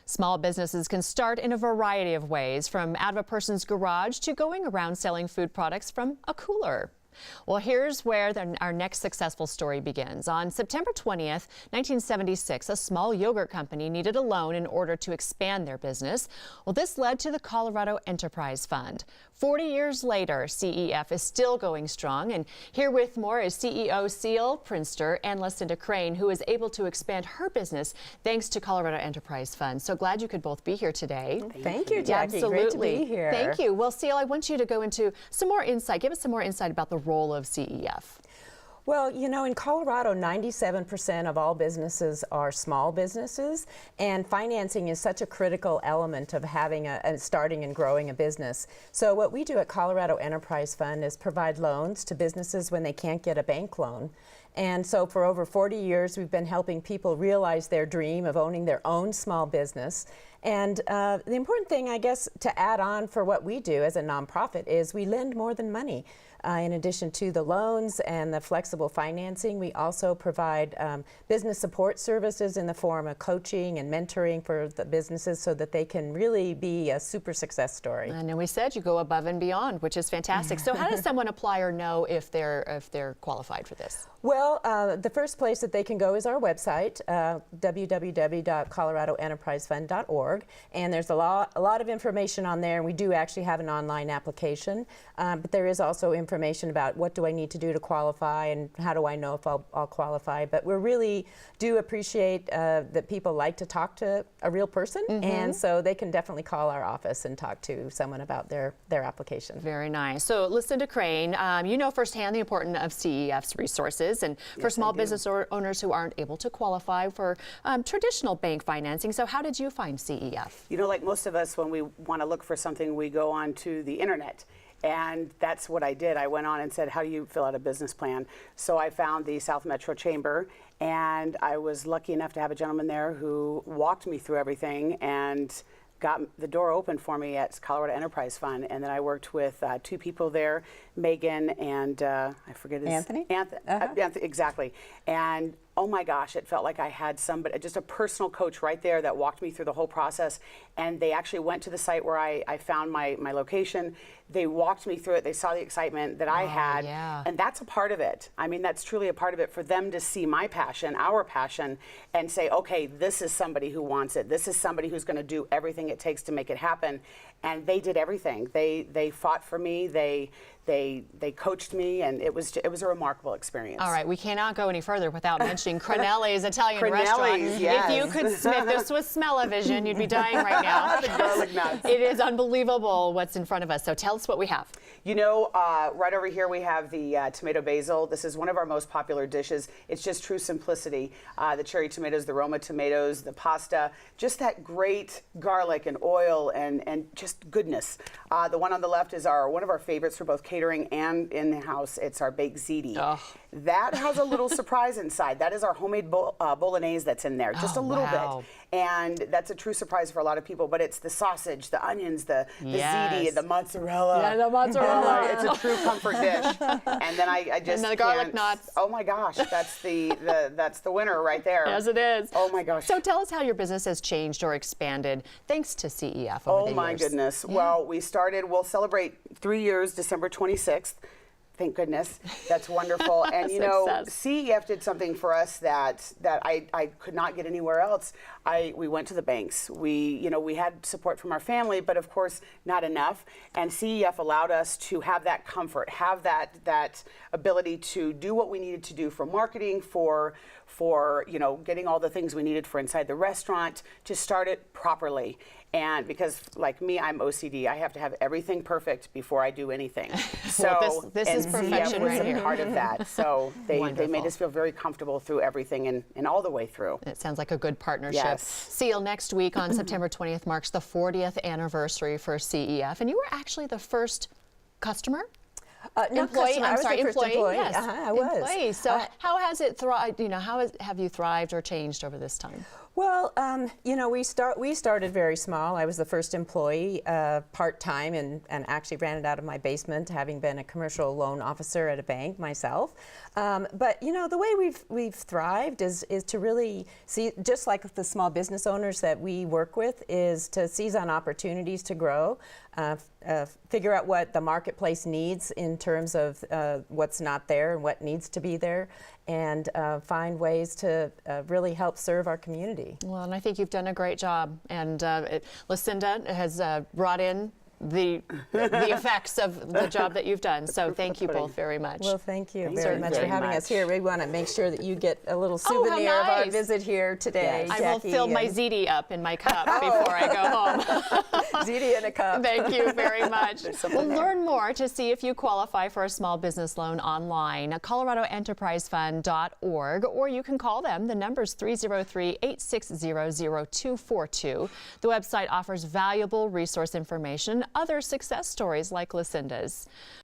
Small businesses can start in a variety of ways, from out of a person's garage to going around selling food products from a cooler. Well, here's where our next successful story begins. On September 20th, 1976, a small yogurt company needed a loan in order to expand their business. Well, this led to the Colorado Enterprise Fund. 40 years later, CEF is still going strong, and here with more is CEO Seal Prinster and Lucinda Crane, who is able to expand her business thanks to Colorado Enterprise Fund. So glad you could both be here today. Thank you, Jackie. Absolutely. Great to be here. Thank you. Well, Seal, I want you to go into some more insight. Give us some more insight about the role of CEF. Well, you know, in Colorado, 97% of all businesses are small businesses, and financing is such a critical element of having starting and growing a business. So what we do at Colorado Enterprise Fund is provide loans to businesses when they can't get a bank loan. And so for over 40 years, we've been helping people realize their dream of owning their own small business. And the important thing, I guess, to add on for what we do as a nonprofit is we lend more than money. In addition to the loans and the flexible financing, we also provide business support services in the form of coaching and mentoring for the businesses so that they can really be a super success story. I know we said you go above and beyond, which is fantastic. So how does someone apply or know if they're qualified for this? Well, the first place that they can go is our website, www.coloradoenterprisefund.org, and there's a lot of information on there, and we do actually have an online application, but there is also information about what do I need to do to qualify and how do I know if I'll qualify. But we really do appreciate that people like to talk to a real person, and so they can definitely call our office and talk to someone about their application. Very nice. So Lucinda Crane, you know firsthand the importance of CEF's resources and for small business owners who aren't able to qualify for traditional bank financing. So how did you find CEF? You know, like most of us, when we want to look for something, we go on to the internet. And that's what I did. I went on and said, how do you fill out a business plan? So I found the South Metro Chamber, and I was lucky enough to have a gentleman there who walked me through everything and got the door open for me at Colorado Enterprise Fund. And then I worked with two people there, Megan and I forget his Anthony? Anthony, exactly. And oh my gosh, it felt like I had somebody, just a personal coach right there that walked me through the whole process. And they actually went to the site where I found my location. They walked me through it. They saw the excitement that I had. Yeah. And that's a part of it. I mean, that's truly a part of it for them to see my passion, our passion, and say, okay, this is somebody who wants it. This is somebody who's going to do everything it takes to make it happen. And they did everything. They fought for me. They coached me, and it was a remarkable experience. All right, we cannot go any further without mentioning Cronelli's Italian restaurant. Yes. If you could if this was smell-o-vision, you'd be dying right now. The garlic nuts. It is unbelievable what's in front of us. So tell us what we have. You know, right over here we have the tomato basil. This is one of our most popular dishes. It's just true simplicity. The cherry tomatoes, the Roma tomatoes, the pasta, just that great garlic and oil and just goodness. The one on the left is one of our favorites for both catering and in the house. It's our baked ziti. Oh. That has a little surprise inside. That is our homemade bolognese that's in there, just a little bit. And that's a true surprise for a lot of people, but it's the sausage, the onions, the ziti, the mozzarella. Yeah, the mozzarella. It's a true comfort dish. And then I just and the garlic nuts. Oh my gosh, that's the winner right there. Yes, it is. Oh my gosh. So tell us how your business has changed or expanded thanks to CEF over the years. Oh my goodness. Yeah. Well, we'll celebrate 3 years December 26th. Thank goodness. That's wonderful. And you know, CEF did something for us that I could not get anywhere else. We went to the banks. We had support from our family, but of course not enough. And CEF allowed us to have that comfort, have that ability to do what we needed to do for marketing, for getting all the things we needed for inside the restaurant to start it properly. And because, like me, I'm OCD. I have to have everything perfect before I do anything. So well, this is perfection right here. Part of that. So they made us feel very comfortable through everything and all the way through. It sounds like a good partnership. Yes. Seal, next week on September 20th marks the 40th anniversary for CEF, and you were actually the first customer? Employee. I'm sorry, employee. Yes, I was. Employee. So how has it thrived? Have you thrived or changed over this time? Well, you know, we started very small. I was the first employee, part-time, and actually ran it out of my basement, having been a commercial loan officer at a bank myself. But you know, the way we've thrived is to really see, just like the small business owners that we work with, is to seize on opportunities to grow, figure out what the marketplace needs in terms of what's not there and what needs to be there, and find ways to really help serve our community. Well, and I think you've done a great job. And Lucinda has brought in the effects of the job that you've done. So thank you both very much. Well, thank you Thanks very much for very having much. us here. We want to make sure that you get a little Oh, how souvenir of our nice. visit here today. Yes. I will Jackie, fill my and ziti up in my cup before I go home. ziti in a cup. Thank you very much. something there. Learn more to see if you qualify for a small business loan online at coloradoenterprisefund.org, or you can call them. The number's 303-860-0242. The website offers valuable resource information, other success stories like Lucinda's.